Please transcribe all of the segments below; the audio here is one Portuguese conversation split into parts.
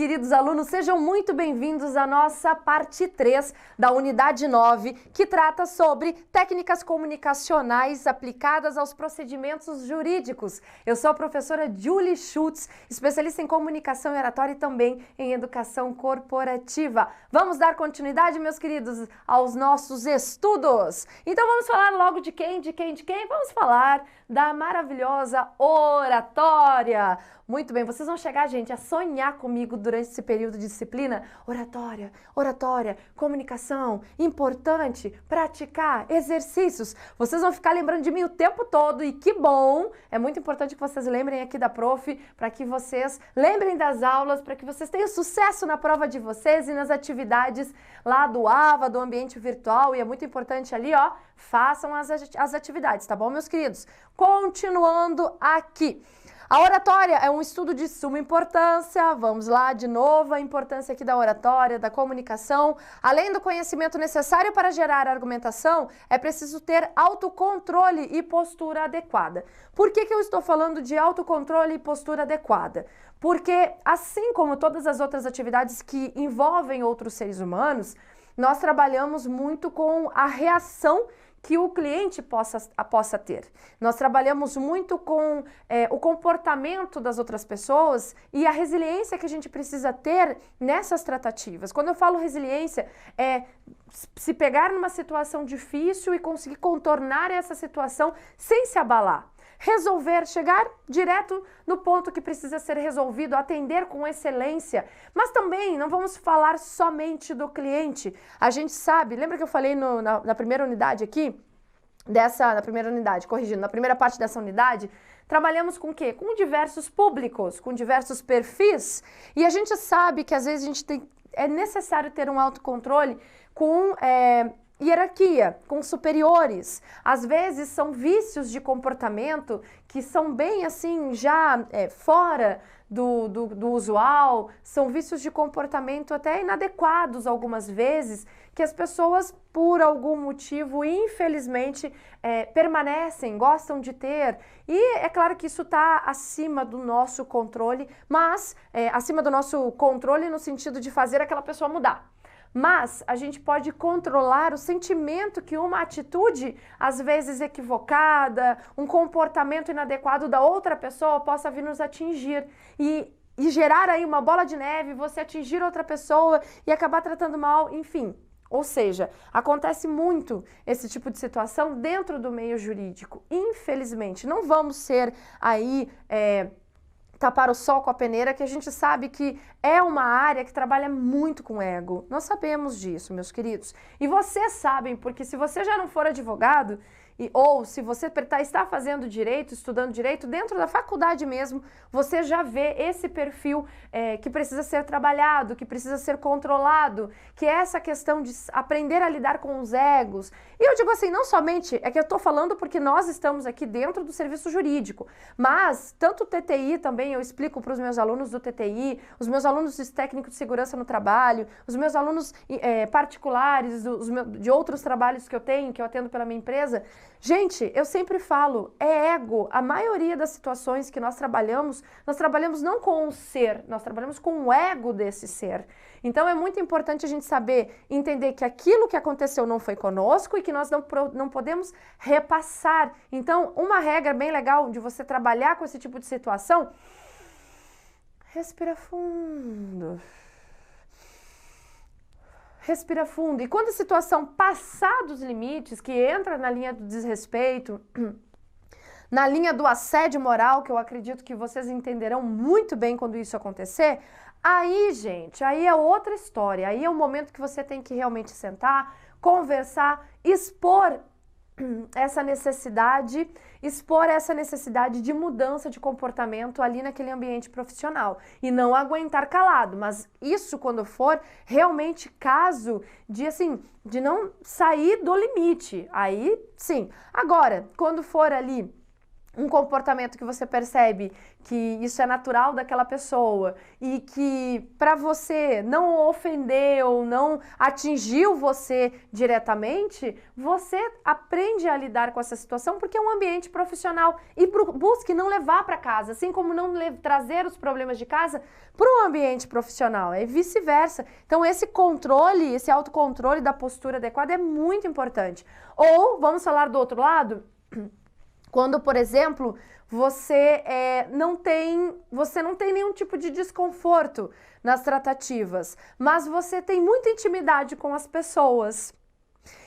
queridos alunos, sejam muito bem-vindos à nossa parte 3 da unidade 9, que trata sobre técnicas comunicacionais aplicadas aos procedimentos jurídicos. Eu sou a professora Julie Schultz, especialista em comunicação e oratória e também em educação corporativa. Vamos dar continuidade, meus queridos, aos nossos estudos. Então vamos falar logo de quem? Vamos falar da maravilhosa oratória. Muito bem, vocês vão chegar, gente, a sonhar comigo durante esse período de disciplina. Oratória, comunicação, importante, praticar, exercícios. Vocês vão ficar lembrando de mim o tempo todo e que bom! É muito importante que vocês lembrem aqui da prof, para que vocês lembrem das aulas, para que vocês tenham sucesso na prova de vocês e nas atividades lá do AVA, do ambiente virtual. E é muito importante ali, ó, façam as atividades, tá bom, meus queridos? Continuando aqui. A oratória é um estudo de suma importância, vamos lá de novo, a importância aqui da oratória, da comunicação. Além do conhecimento necessário para gerar argumentação, é preciso ter autocontrole e postura adequada. Por que eu estou falando de autocontrole e postura adequada? Porque, assim como todas as outras atividades que envolvem outros seres humanos, nós trabalhamos muito com a reação que o cliente possa ter. Nós trabalhamos muito com o comportamento das outras pessoas e a resiliência que a gente precisa ter nessas tratativas. Quando eu falo resiliência, é se pegar numa situação difícil e conseguir contornar essa situação sem se abalar. Resolver, chegar direto no ponto que precisa ser resolvido, atender com excelência, mas também não vamos falar somente do cliente. A gente sabe, lembra que eu falei na primeira unidade aqui, na primeira parte dessa unidade, trabalhamos com o quê? Com diversos públicos, com diversos perfis, e a gente sabe que às vezes é necessário ter um autocontrole com hierarquia, com superiores. Às vezes são vícios de comportamento que são bem assim, já fora do usual, são vícios de comportamento até inadequados algumas vezes, que as pessoas, por algum motivo, infelizmente, permanecem, gostam de ter. E é claro que isso está acima do nosso controle, mas acima do nosso controle no sentido de fazer aquela pessoa mudar. Mas a gente pode controlar o sentimento que uma atitude, às vezes equivocada, um comportamento inadequado da outra pessoa possa vir nos atingir e gerar aí uma bola de neve, você atingir outra pessoa e acabar tratando mal, enfim. Ou seja, acontece muito esse tipo de situação dentro do meio jurídico. Infelizmente, não vamos ser aí tapar o sol com a peneira, que a gente sabe que é uma área que trabalha muito com ego. Nós sabemos disso, meus queridos. E vocês sabem, porque se você já não for advogado, ou se você está fazendo direito, estudando direito, dentro da faculdade mesmo, você já vê esse perfil que precisa ser trabalhado, que precisa ser controlado, que é essa questão de aprender a lidar com os egos. E eu digo assim, não somente, é que eu estou falando porque nós estamos aqui dentro do serviço jurídico, mas tanto o TTI também, eu explico para os meus alunos do TTI, os meus alunos de técnico de segurança no trabalho, os meus alunos particulares, de outros trabalhos que eu tenho, que eu atendo pela minha empresa. Gente, eu sempre falo, é ego. A maioria das situações que nós trabalhamos não com o ser, nós trabalhamos com o ego desse ser. Então é muito importante a gente saber, entender que aquilo que aconteceu não foi conosco e que nós não podemos repassar. Então, uma regra bem legal de você trabalhar com esse tipo de situação, respira fundo. Respira fundo. E quando a situação passar dos limites, que entra na linha do desrespeito, na linha do assédio moral, que eu acredito que vocês entenderão muito bem quando isso acontecer, aí, gente, aí é outra história. Aí é o momento que você tem que realmente sentar, conversar, expor essa necessidade de mudança de comportamento ali naquele ambiente profissional e não aguentar calado, mas isso quando for realmente caso de não sair do limite, aí sim. Agora, quando for ali um comportamento que você percebe que isso é natural daquela pessoa e que para você não ofendeu, não atingiu você diretamente, você aprende a lidar com essa situação porque é um ambiente profissional e busque não levar para casa, assim como não trazer os problemas de casa para o ambiente profissional, é vice-versa. Então esse controle, esse autocontrole da postura adequada é muito importante. Ou, vamos falar do outro lado, quando, por exemplo, você não tem nenhum tipo de desconforto nas tratativas, mas você tem muita intimidade com as pessoas.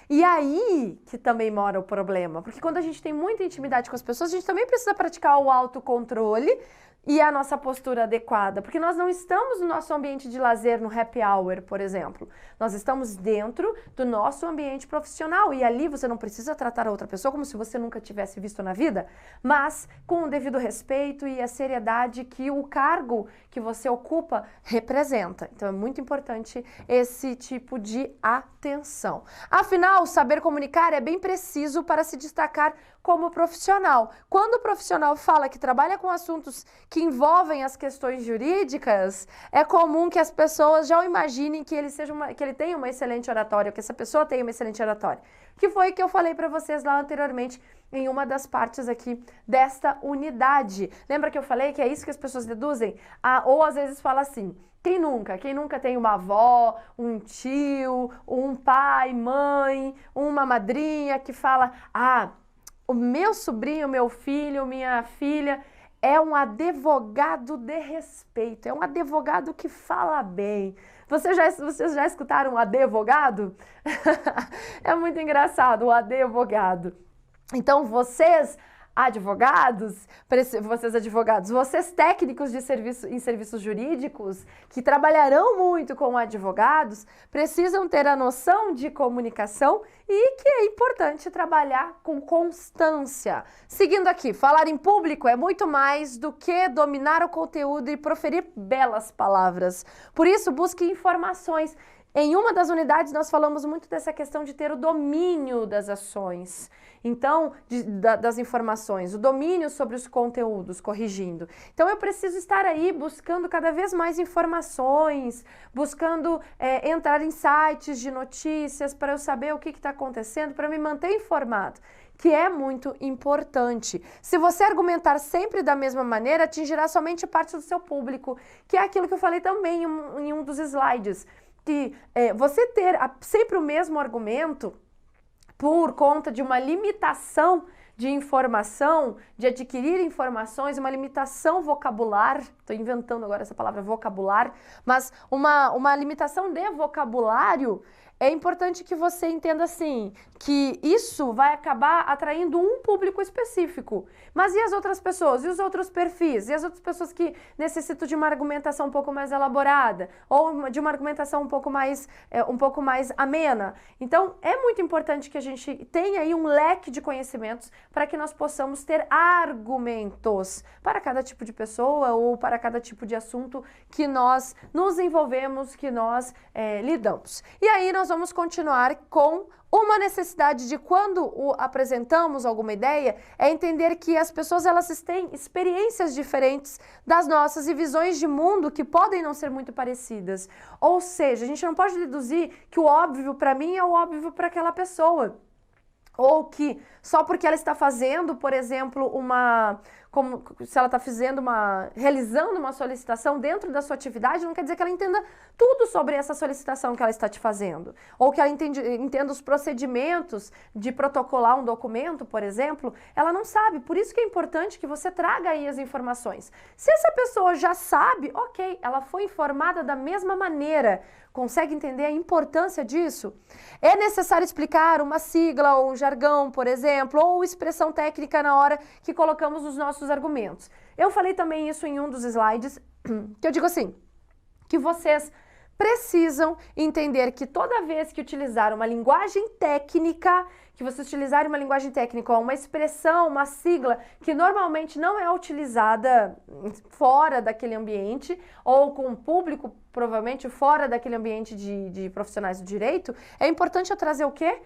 E aí que também mora o problema, porque quando a gente tem muita intimidade com as pessoas, a gente também precisa praticar o autocontrole e a nossa postura adequada, porque nós não estamos no nosso ambiente de lazer, no happy hour, por exemplo. Nós estamos dentro do nosso ambiente profissional e ali você não precisa tratar a outra pessoa como se você nunca tivesse visto na vida, mas com o devido respeito e a seriedade que o cargo que você ocupa representa. Então é muito importante esse tipo de atenção. Afinal, saber comunicar é bem preciso para se destacar como profissional. Quando o profissional fala que trabalha com assuntos que envolvem as questões jurídicas, é comum que as pessoas já o imaginem que ele tenha uma excelente oratória, que essa pessoa tenha uma excelente oratória. Que foi que eu falei para vocês lá anteriormente em uma das partes aqui desta unidade. Lembra que eu falei que é isso que as pessoas deduzem? Ou às vezes fala assim: quem nunca tem uma avó, um tio, um pai, mãe, uma madrinha que fala: o meu sobrinho, meu filho, minha filha é um advogado de respeito, é um advogado que fala bem. Vocês já escutaram um advogado? É muito engraçado, o advogado. Então, vocês vocês técnicos de em serviços jurídicos, que trabalharão muito com advogados, precisam ter a noção de comunicação e que é importante trabalhar com constância. Seguindo aqui, falar em público é muito mais do que dominar o conteúdo e proferir belas palavras. Por isso, busque informações. Em uma das unidades, nós falamos muito dessa questão de ter o domínio das ações. Então, das informações, o domínio sobre os conteúdos, corrigindo. Então, eu preciso estar aí buscando cada vez mais informações, buscando entrar em sites de notícias para eu saber o que está acontecendo, para me manter informado, que é muito importante. Se você argumentar sempre da mesma maneira, atingirá somente parte do seu público, que é aquilo que eu falei também em um dos slides, que você ter sempre o mesmo argumento por conta de uma limitação de informação, de adquirir informações, uma limitação vocabular, estou inventando agora essa palavra vocabular, mas uma limitação de vocabulário, é importante que você entenda assim, que isso vai acabar atraindo um público específico. Mas e as outras pessoas? E os outros perfis? E as outras pessoas que necessitam de uma argumentação um pouco mais elaborada? Ou de uma argumentação um pouco mais amena? Então, é muito importante que a gente tenha aí um leque de conhecimentos para que nós possamos ter argumentos para cada tipo de pessoa ou para cada tipo de assunto que nós nos envolvemos, que nós lidamos. E aí nós vamos continuar com uma necessidade de quando apresentamos alguma ideia, é entender que as pessoas elas têm experiências diferentes das nossas e visões de mundo que podem não ser muito parecidas. Ou seja, a gente não pode deduzir que o óbvio para mim é o óbvio para aquela pessoa. Ou que só porque ela está fazendo, por exemplo, se ela está realizando uma solicitação dentro da sua atividade, não quer dizer que ela entenda tudo sobre essa solicitação que ela está te fazendo. Ou que ela entenda os procedimentos de protocolar um documento, por exemplo, ela não sabe. Por isso que é importante que você traga aí as informações. Se essa pessoa já sabe, ok, ela foi informada da mesma maneira. Consegue entender a importância disso? É necessário explicar uma sigla ou um jargão, por exemplo, ou expressão técnica na hora que colocamos os nossos argumentos. Eu falei também isso em um dos slides, que eu digo assim, que vocês precisam entender que toda vez que utilizar uma linguagem técnica, que você utilizar uma linguagem técnica, uma expressão, uma sigla que normalmente não é utilizada fora daquele ambiente ou com o público, provavelmente fora daquele ambiente de profissionais do direito, é importante eu trazer o quê?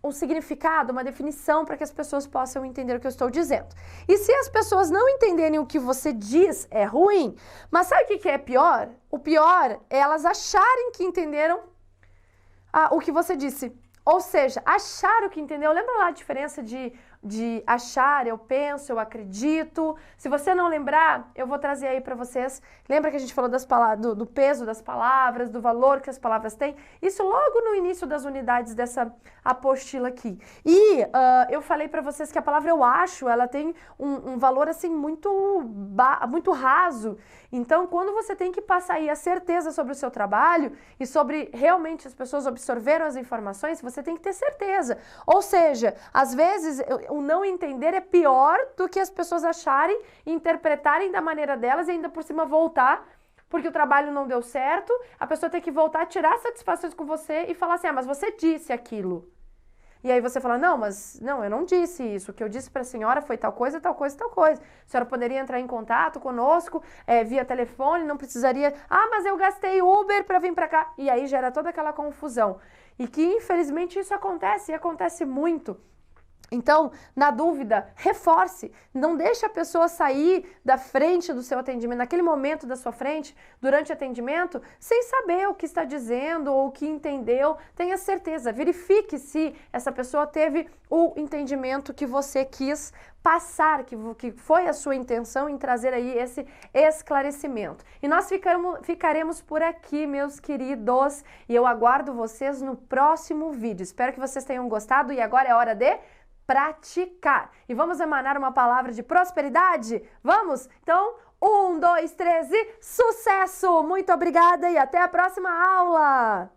Um significado, uma definição para que as pessoas possam entender o que eu estou dizendo. E se as pessoas não entenderem o que você diz, é ruim. Mas sabe o que é pior? O pior é elas acharem que entenderam o que você disse. Ou seja, achar o que entendeu. Lembra lá a diferença de achar, eu penso, eu acredito? Se você não lembrar, eu vou trazer aí para vocês. Lembra que a gente falou das palavras, do peso das palavras, do valor que as palavras têm? Isso logo no início das unidades dessa apostila aqui. E eu falei para vocês que a palavra eu acho, ela tem um valor assim muito raso. Então, quando você tem que passar aí a certeza sobre o seu trabalho e sobre realmente as pessoas absorveram as informações, você tem que ter certeza. Ou seja, às vezes o não entender é pior do que as pessoas acharem, interpretarem da maneira delas e ainda por cima voltar, porque o trabalho não deu certo, a pessoa tem que voltar, tirar satisfações com você e falar assim, mas você disse aquilo. E aí você fala, não, eu não disse isso, o que eu disse para a senhora foi tal coisa, tal coisa, tal coisa. A senhora poderia entrar em contato conosco via telefone, não precisaria, mas eu gastei Uber para vir para cá. E aí gera toda aquela confusão. E que infelizmente isso acontece, e acontece muito. Então, na dúvida, reforce, não deixe a pessoa sair da frente do seu atendimento, naquele momento da sua frente, durante o atendimento, sem saber o que está dizendo ou o que entendeu. Tenha certeza, verifique se essa pessoa teve o entendimento que você quis passar, que foi a sua intenção em trazer aí esse esclarecimento. E nós ficaremos por aqui, meus queridos, e eu aguardo vocês no próximo vídeo. Espero que vocês tenham gostado e agora é hora de praticar. E vamos emanar uma palavra de prosperidade? Vamos? Então, 1, 2, 3 e sucesso! Muito obrigada e até a próxima aula!